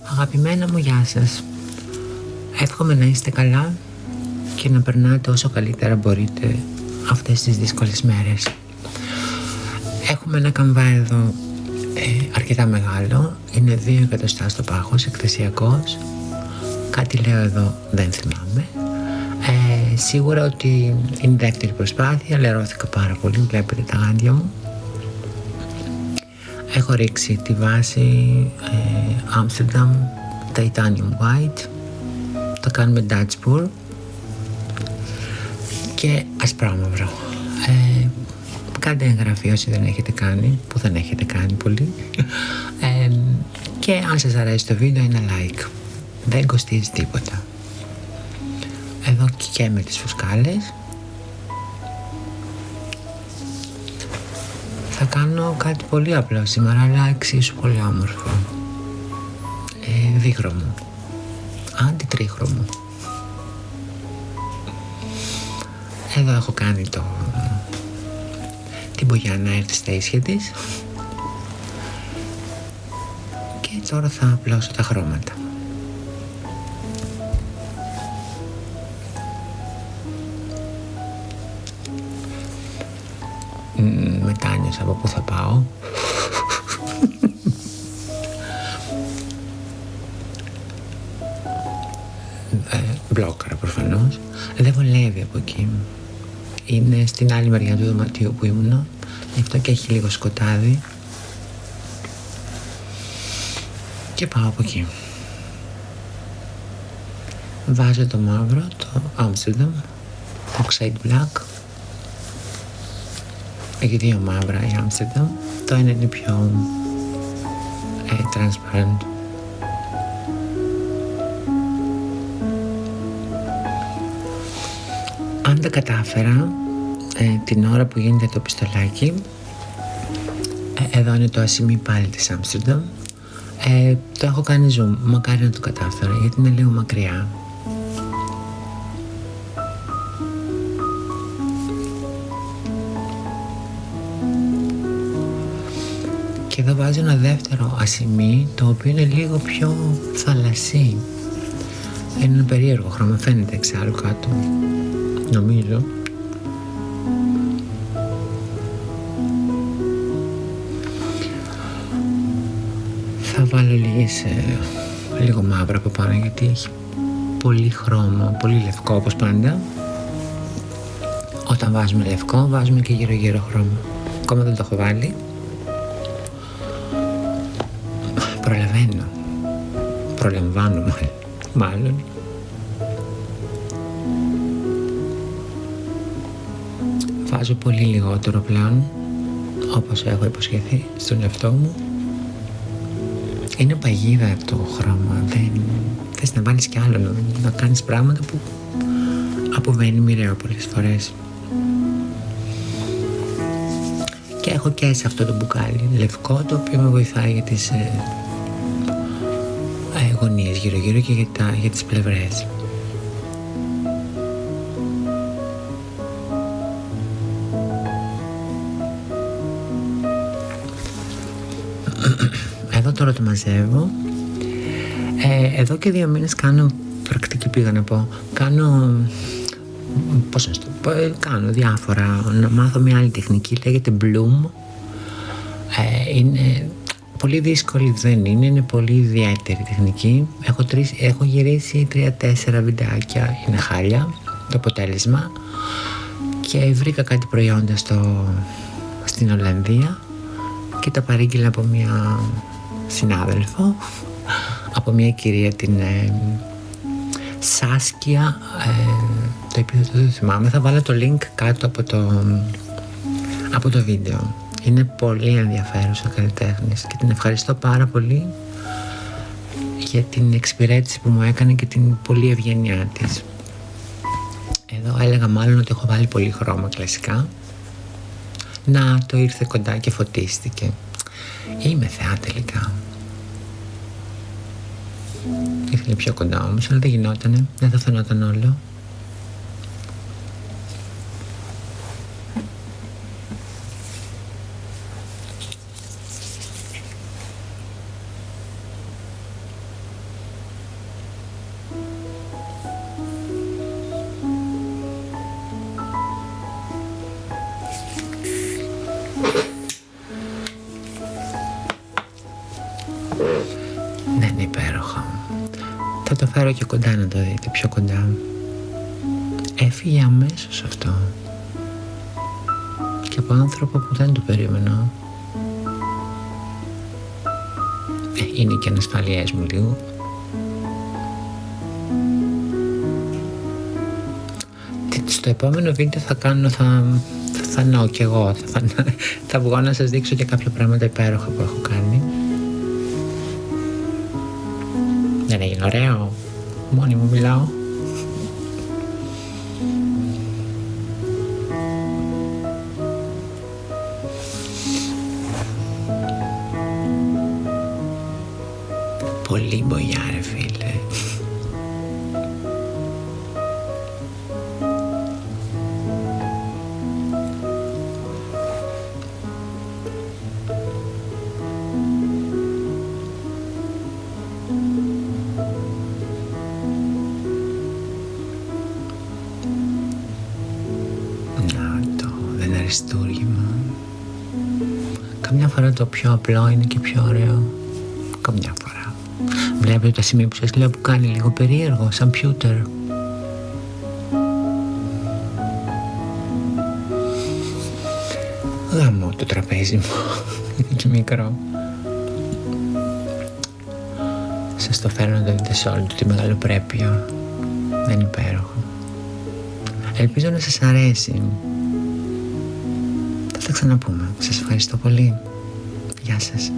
Αγαπημένα μου, γεια σας. Εύχομαι να είστε καλά και να περνάτε όσο καλύτερα μπορείτε αυτές τις δύσκολες μέρες. Έχουμε ένα καμβά εδώ αρκετά μεγάλο. Είναι 2 εκατοστά στο πάχος, εκθεσιακός. Κάτι λέω εδώ, δεν θυμάμαι. Σίγουρα ότι είναι η δεύτερη προσπάθεια. Λερώθηκα πάρα πολύ, βλέπετε τα γάντια μου. Έχω ρίξει τη βάση Amsterdam Titanium White. Το κάνουμε Dutch Pour και ασπρόμαυρο. Κάντε εγγραφή όσοι δεν έχετε κάνει, που δεν έχετε κάνει πολύ. Και αν σας αρέσει το βίντεο, ένα like. Δεν κοστίζει τίποτα. Εδώ και με τις φουσκάλες. Θα κάνω κάτι πολύ απλό σήμερα, αλλά εξίσου πολύ όμορφο. Δίχρωμο. Αντιτρίχρωμο. Εδώ έχω κάνει την μπογιά να έρθει στα ίσια της. Και τώρα θα απλώσω τα χρώματα. Μετάνιωσα από πού θα πάω. Μπλόκαρα προφανώς. Δεν βολεύει από εκεί. Είναι στην άλλη μεριά του δωματίου που ήμουνα. Γι' αυτό και έχει λίγο σκοτάδι. Και πάω από εκεί. Βάζω το μαύρο, το Amsterdam Oxide Black. Έχει 2 μαύρα η Amsterdam. Το ένα είναι πιο transparent. Αν δεν κατάφερα την ώρα που γίνεται το πιστολάκι, εδώ είναι το ασημί πάλι της Amsterdam. Το έχω κάνει zoom, μακάρι να το κατάφερα γιατί είναι λίγο μακριά. Και εδώ βάζω ένα δεύτερο ασημί, το οποίο είναι λίγο πιο θαλασσί. Είναι ένα περίεργο χρώμα, φαίνεται εξάλλου κάτω, νομίζω. Θα βάλω λίγο μαύρο από πάνω, γιατί έχει πολύ χρώμα, πολύ λευκό όπως πάντα. Όταν βάζουμε λευκό, βάζουμε και γύρω γύρω χρώμα. Ακόμα δεν το έχω βάλει. Προλαμβάνω μάλλον. Βάζω πολύ λιγότερο πλέον, όπως έχω υποσχεθεί στον εαυτό μου. Είναι παγίδα το χρώμα, δεν θες να βάλεις κι άλλο, να κάνεις πράγματα που αποβαίνει μοιραίο πολλές φορές. Και έχω και σε αυτό το μπουκάλι λευκό, το οποίο με βοηθάει για τις γωνίες γύρω γύρω και για τις πλευρές. Εδώ τώρα το μαζεύω. Εδώ και 2 μήνες κάνω πρακτική, πήγα να πω. Κάνω διάφορα, να μάθω μια άλλη τεχνική, λέγεται Bloom. Είναι πολύ δύσκολη, δεν είναι, είναι πολύ ιδιαίτερη τεχνική. Έχω γυρίσει 3-4 βιντεάκια, είναι χάλια το αποτέλεσμα. Και βρήκα κάτι προϊόντα στην Ολλανδία και τα παρήγγειλα από μια συνάδελφο, από μια κυρία, την Σάσκια, το επίθετο δεν θυμάμαι. Θα βάλω το link κάτω από το βίντεο. Είναι πολύ ενδιαφέρουσα καλλιτέχνης και την ευχαριστώ πάρα πολύ για την εξυπηρέτηση που μου έκανε και την πολύ ευγένειά της. Εδώ έλεγα μάλλον ότι έχω βάλει πολύ χρώμα κλασικά. Να, το ήρθε κοντά και φωτίστηκε. Είμαι θεά τελικά. Ήθελε πιο κοντά όμως, αλλά δεν γινότανε, δεν θα φαινόταν όλο. Ναι, είναι υπέροχο. Θα το φέρω και κοντά να το δείτε, πιο κοντά. Έφυγε αμέσως αυτό. Και από άνθρωπο που δεν το περίμενα. Είναι και ανασφαλιές μου λίγο. Στο επόμενο βίντεο θα κάνω, θα φανώ κι εγώ. Θα βγω να σας δείξω και κάποια πράγματα υπέροχα που έχω κάνει. Δεν έγινε ωραίο? Μόνη μου μιλάω. Πολύ μπογιά ρε φίλε. Αριστούργημα. Καμιά φορά το πιο απλό είναι και πιο ωραίο. Καμιά φορά. Βλέπετε τα σημεία που σας λέω που κάνει λίγο περίεργο, σαν πιούτερ. Γαμώ το τραπέζι μου. Είναι και μικρό. Σας το φέρνω να το δείτε σε όλη του τη μεγαλοπρέπεια. Δεν είναι υπέροχο. Ελπίζω να σας αρέσει. Θα τα ξαναπούμε. Σας ευχαριστώ πολύ. Γεια σας.